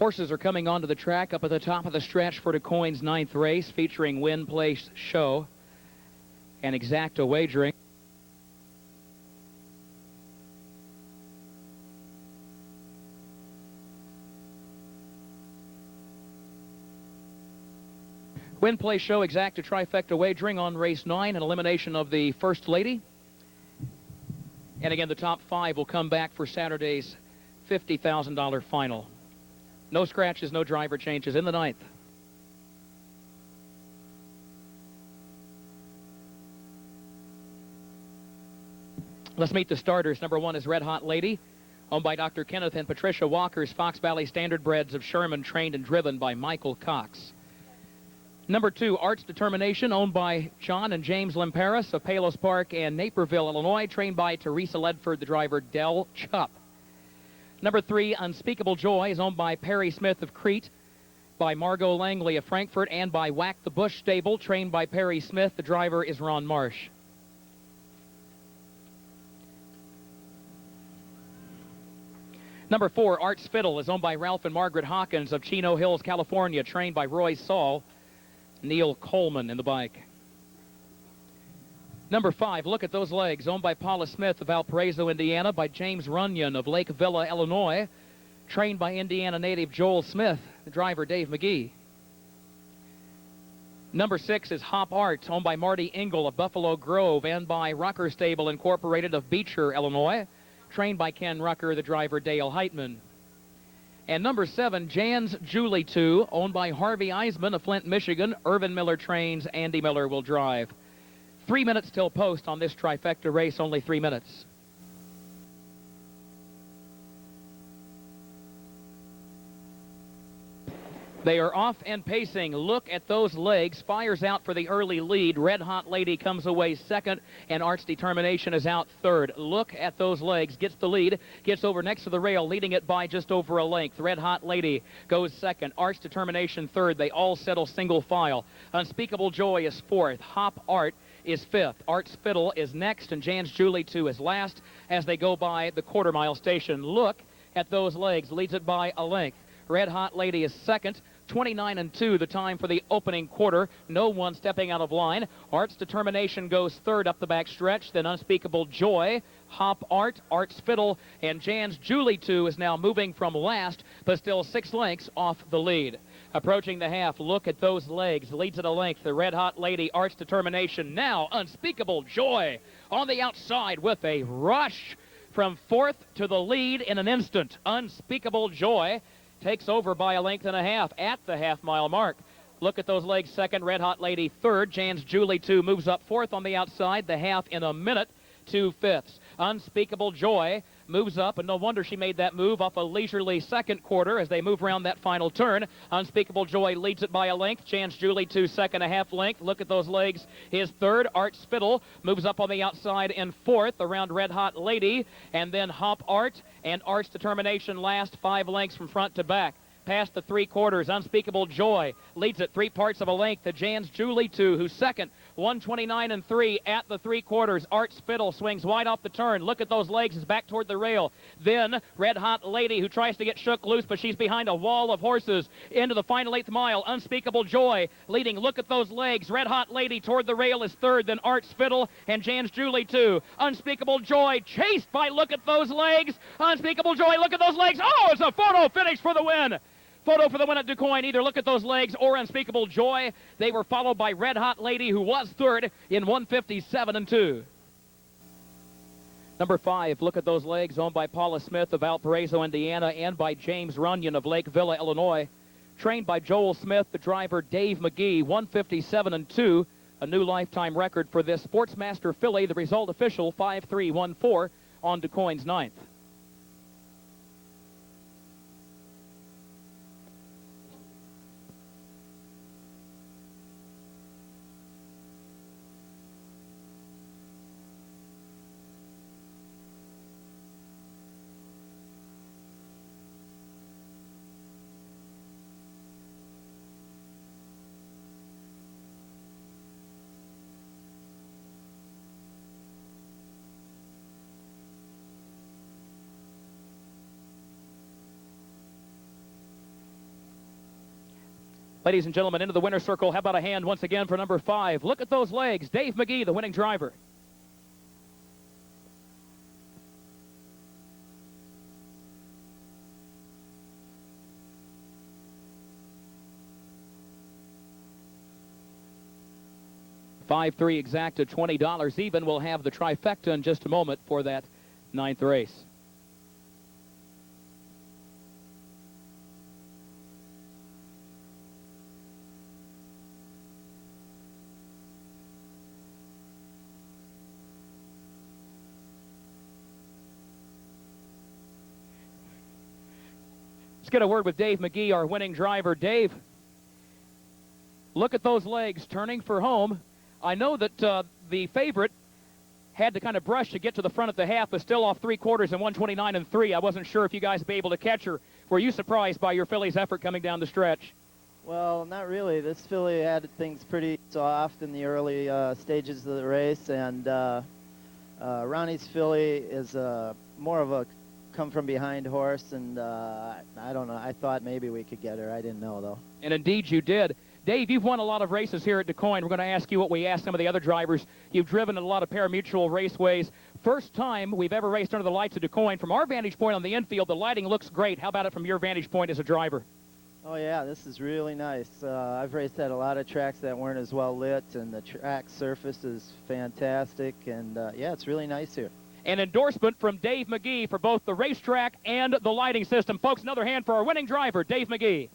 Horses are coming onto the track up at the top of the stretch for DuQuoin's 9th race, featuring Win Place Show and Exacta Wagering. Win Place Show, Exacta Trifecta Wagering on race 9, an elimination of the First Lady. And again, the top 5 will come back for Saturday's $50,000 final. No scratches, no driver changes in the 9th. Let's meet the starters. Number 1 is Red Hot Lady, owned by Dr. Kenneth and Patricia Walker's Fox Valley Standardbreds of Sherman, trained and driven by Michael Cox. Number 2, Art's Determination, owned by John and James Limperis of Palos Park and Naperville, Illinois, trained by Teresa Ledford, the driver Del Chupp. Number 3, Unspeakable Joy, is owned by Perry Smith of Crete, by Margot Langley of Frankfurt, and by Whack the Bush Stable, trained by Perry Smith. The driver is Ron Marsh. Number 4, Art's Fiddle, is owned by Ralph and Margaret Hawkins of Chino Hills, California, trained by Roy Saul, Neil Coleman in the bike. Number 5, Look at Those Legs, owned by Paula Smith of Valparaiso, Indiana, by James Runyon of Lake Villa, Illinois, trained by Indiana native Joel Smith, the driver Dave Magee. Number 6 is Hop Art, owned by Marty Engel of Buffalo Grove and by Rucker Stable Incorporated of Beecher, Illinois, trained by Ken Rucker, the driver Dale Heitman. And number 7, Jan's Julie 2, owned by Harvey Eisman of Flint, Michigan. Irvin Miller trains, Andy Miller will drive. 3 minutes till post on this trifecta race, only 3 minutes. They are off and pacing. Look at Those Legs. Fires out for the early lead. Red Hot Lady comes away second, and Art's Determination is out third. Look at Those Legs. Gets the lead. Gets over next to the rail, leading it by just over a length. Red Hot Lady goes second. Art's Determination third. They all settle single file. Unspeakable Joy is fourth. Hop Art is fifth. Art's Fiddle is next, and Jan's Julie 2 is last as they go by the quarter-mile station. Look at Those Legs. Leads it by a length. Red Hot Lady is second. 29-2 the time for the opening quarter. No one stepping out of line. Art's Determination goes third up the back stretch. Then Unspeakable Joy, Hop Art, Art's Fiddle, and Jan's Julie 2 is now moving from last, but still 6 lengths off the lead. Approaching the half, Look at Those Legs. Leads at a length. The Red Hot Lady, Art's Determination. Now Unspeakable Joy on the outside with a rush from fourth to the lead in an instant. Unspeakable Joy takes over by a length and a half at the half-mile mark. Look at Those Legs second, Red Hot Lady third. Jan's Julie 2 moves up fourth on the outside, the half in a minute, 2/5. Unspeakable Joy moves up, and no wonder she made that move off a leisurely second quarter as they move around that final turn. Unspeakable Joy leads it by a length. Jan's Julie 2 second, a half length. Look at Those Legs is third. Art's Fiddle moves up on the outside in fourth around Red Hot Lady, and then Hop Art and Art's Determination last 5 lengths from front to back. Past the 3/4, Unspeakable Joy leads it 3 parts of a length to Jan's Julie 2, who's second, 129-3 at the 3/4. Art's Fiddle swings wide off the turn. Look at Those Legs is back toward the rail. Then Red Hot Lady, who tries to get shook loose, but she's behind a wall of horses into the final 8th mile. Unspeakable Joy leading. Look at Those Legs. Red Hot Lady toward the rail is third, then Art's Fiddle and Jan's Julie 2. Unspeakable Joy chased by Look at Those Legs. Unspeakable Joy, Look at Those Legs. Oh, it's a photo finish for the win. Photo for the win at DuQuoin. Either Look at Those Legs or Unspeakable Joy. They were followed by Red Hot Lady, who was third in 157-2. Number 5, Look at Those Legs, owned by Paula Smith of Valparaiso, Indiana, and by James Runyon of Lake Villa, Illinois. Trained by Joel Smith, the driver Dave Magee, 157-2. A new lifetime record for this Sportsmaster filly. The result official, 5-3-1-4 on DuQuoin's 9th. Ladies and gentlemen, into the winner's circle. How about a hand once again for number 5? Look at those legs. Dave Magee, the winning driver. $5-3 exact at $20 even. We'll have the trifecta in just a moment for that 9th race. Let's get a word with Dave Magee, our winning driver. Dave, look at those legs turning for home. I know that the favorite had to kind of brush to get to the front at the half, but still off 3/4 and 129 and 3. I wasn't sure if you guys would be able to catch her. Were you surprised by your filly's effort coming down the stretch? Well, not really. This filly had things pretty soft in the early stages of the race, and Ronnie's filly is more of a come-from-behind horse, and I don't know. I thought maybe we could get her. I didn't know, though. And indeed you did. Dave, you've won a lot of races here at DuQuoin. We're going to ask you what we asked some of the other drivers. You've driven a lot of pari-mutuel raceways. First time we've ever raced under the lights of DuQuoin. From our vantage point on the infield, the lighting looks great. How about it from your vantage point as a driver? Oh, yeah, this is really nice. I've raced at a lot of tracks that weren't as well lit, and the track surface is fantastic, and yeah, it's really nice here. An endorsement from Dave Magee for both the racetrack and the lighting system. Folks, another hand for our winning driver, Dave Magee.